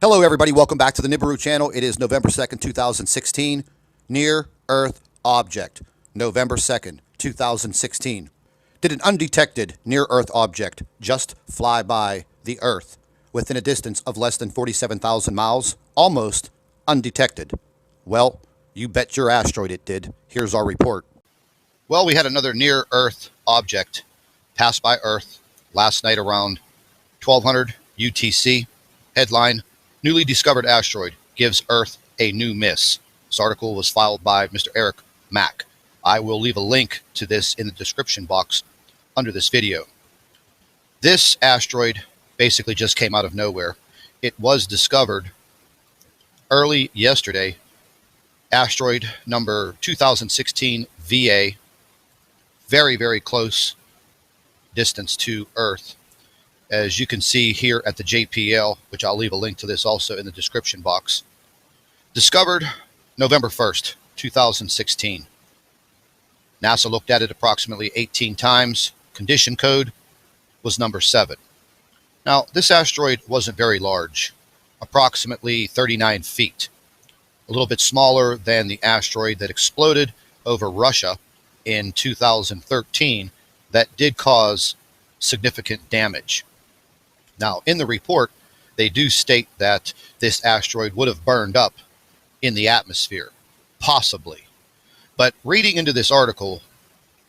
Hello everybody, welcome back to the NIBIRU channel. It is November 2nd, 2016. Near Earth object. November 2nd, 2016. Did an undetected near Earth object just fly by the Earth within a distance of less than 47,000 miles? Almost undetected. Well, you bet your asteroid it did. Here's our report. Well, we had another near Earth object pass by Earth last night around 1200 UTC. Headline: Newly discovered asteroid gives Earth a new miss. This article was filed by Mr. Eric Mack. I will leave a link to this in the description box under this video. This asteroid basically just came out of nowhere. It was discovered early yesterday. Asteroid number 2016 VA. Very, very close distance to Earth. As you can see here at the JPL, which I'll leave a link to this also in the description box. Discovered November 1st, 2016. NASA looked at it approximately 18 times. Condition code was number 7. Now, this asteroid wasn't very large, approximately 39 feet. A little bit smaller than the asteroid that exploded over Russia in 2013 that did cause significant damage. Now, in the report, they do state that this asteroid would have burned up in the atmosphere, possibly. But reading into this article,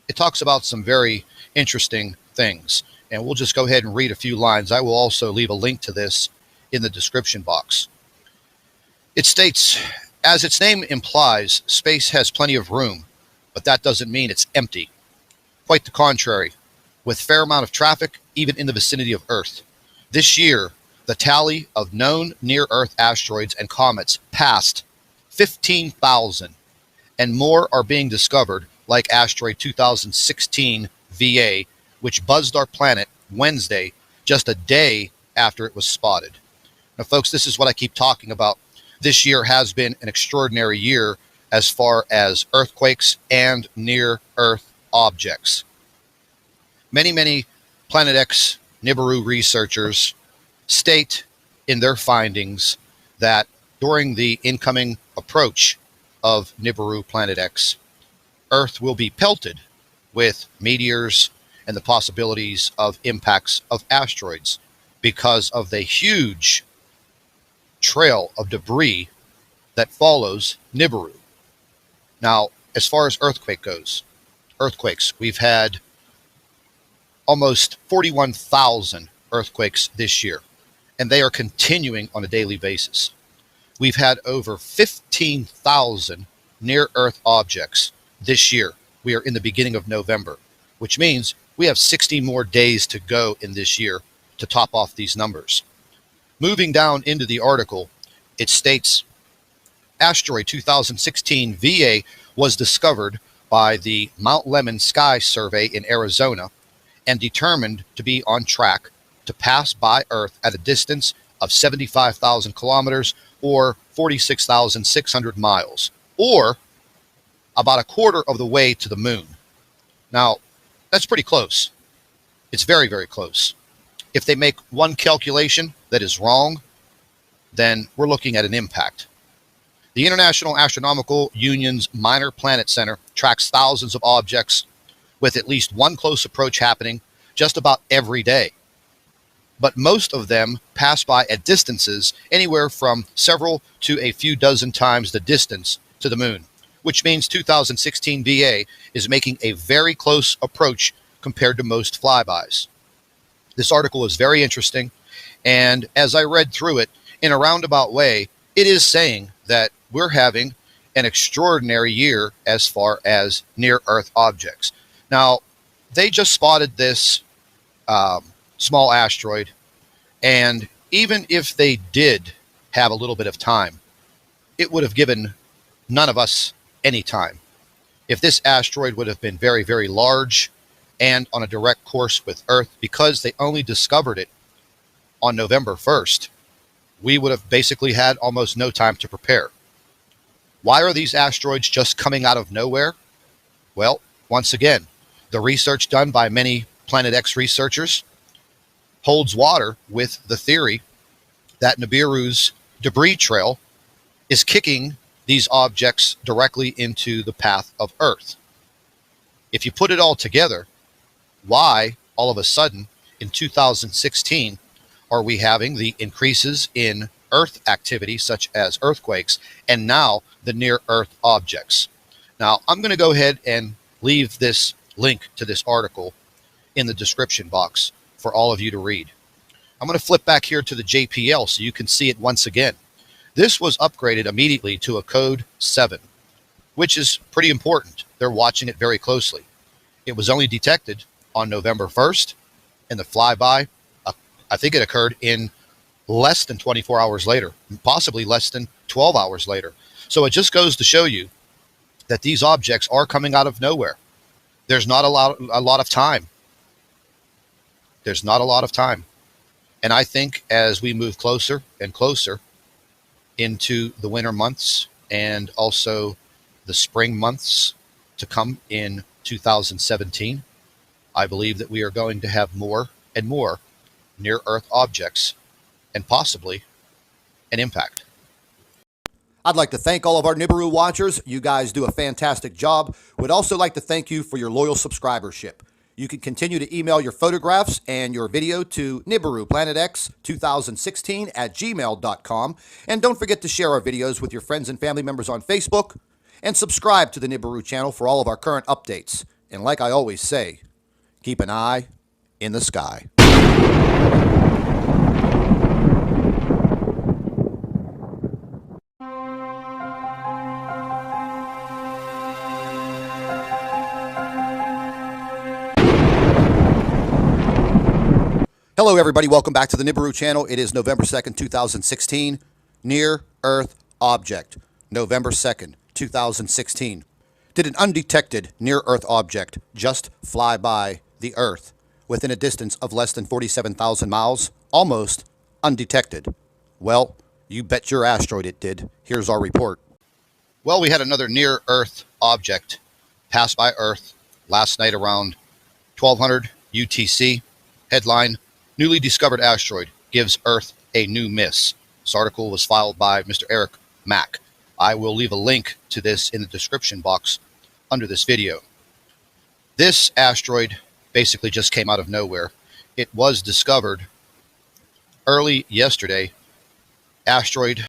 it talks about some very interesting things. And we'll just go ahead and read a few lines. I will also leave a link to this in the description box. It states, as its name implies, space has plenty of room, but that doesn't mean it's empty. Quite the contrary, with fair amount of traffic, even in the vicinity of Earth. This year, the tally of known near-Earth asteroids and comets passed 15,000, and more are being discovered, like asteroid 2016 VA, which buzzed our planet Wednesday, just a day after it was spotted. Now, folks, this is what I keep talking about. This year has been an extraordinary year as far as earthquakes and near-Earth objects. Many Planet X NIBIRU researchers state in their findings that during the incoming approach of NIBIRU Planet X, Earth will be pelted with meteors and the possibilities of impacts of asteroids because of the huge trail of debris that follows NIBIRU. Now, as far as earthquakes, we've had almost 41,000 earthquakes this year, and they are continuing on a daily basis. We've had over 15,000 near-Earth objects this year. We are in the beginning of November, which means we have 60 more days to go in this year to top off these numbers. Moving down into the article, it states, asteroid 2016 VA was discovered by the Mount Lemmon Sky Survey in Arizona and determined to be on track to pass by Earth at a distance of 75,000 kilometers or 46,600 miles, or about a quarter of the way to the moon. Now, that's pretty close. It's very, very close. If they make one calculation that is wrong, then we're looking at an impact. The International Astronomical Union's Minor Planet Center tracks thousands of objects with at least one close approach happening just about every day. But most of them pass by at distances anywhere from several to a few dozen times the distance to the moon, which means 2016 VA is making a very close approach compared to most flybys. This article is very interesting, and as I read through it, in a roundabout way, it is saying that we're having an extraordinary year as far as near-Earth objects. Now, they just spotted this small asteroid, and even if they did have a little bit of time, it would have given none of us any time. If this asteroid would have been very, very large and on a direct course with Earth, because they only discovered it on November 1st, we would have basically had almost no time to prepare. Why are these asteroids just coming out of nowhere? Well, once again, the research done by many Planet X researchers holds water with the theory that NIBIRU's debris trail is kicking these objects directly into the path of Earth. If you put it all together, why all of a sudden in 2016 are we having the increases in Earth activity such as earthquakes and now the near Earth objects? Now, I'm going to go ahead and leave this link to this article in the description box for all of you to read. I'm going to flip back here to the JPL so you can see it once again. This was upgraded immediately to a code 7, which is pretty important. They're watching it very closely. It was only detected on November 1st, and the flyby, I think it occurred in less than 24 hours later, possibly less than 12 hours later. So it just goes to show you that these objects are coming out of nowhere. There's not a lot of time. There's not a lot of time. And I think as we move closer and closer into the winter months and also the spring months to come in 2017, I believe that we are going to have more and more near-Earth objects and possibly an impact. I'd like to thank all of our NIBIRU watchers. You guys do a fantastic job. Would also like to thank you for your loyal subscribership. You can continue to email your photographs and your video to NIBIRUPlanetX2016@gmail.com. And don't forget to share our videos with your friends and family members on Facebook. And subscribe to the NIBIRU channel for all of our current updates. And like I always say, keep an eye in the sky. Hello, everybody. Welcome back to the NIBIRU channel. It is November 2nd, 2016. Near Earth object. November 2nd, 2016. Did an undetected near Earth object just fly by the Earth within a distance of less than 47,000 miles? Almost undetected. Well, you bet your asteroid it did. Here's our report. Well, we had another near Earth object pass by Earth last night around 1200 UTC. Headline: Newly discovered asteroid gives Earth a new miss. This article was filed by Mr. Eric Mack. I will leave a link to this in the description box under this video. This asteroid basically just came out of nowhere. It was discovered early yesterday. Asteroid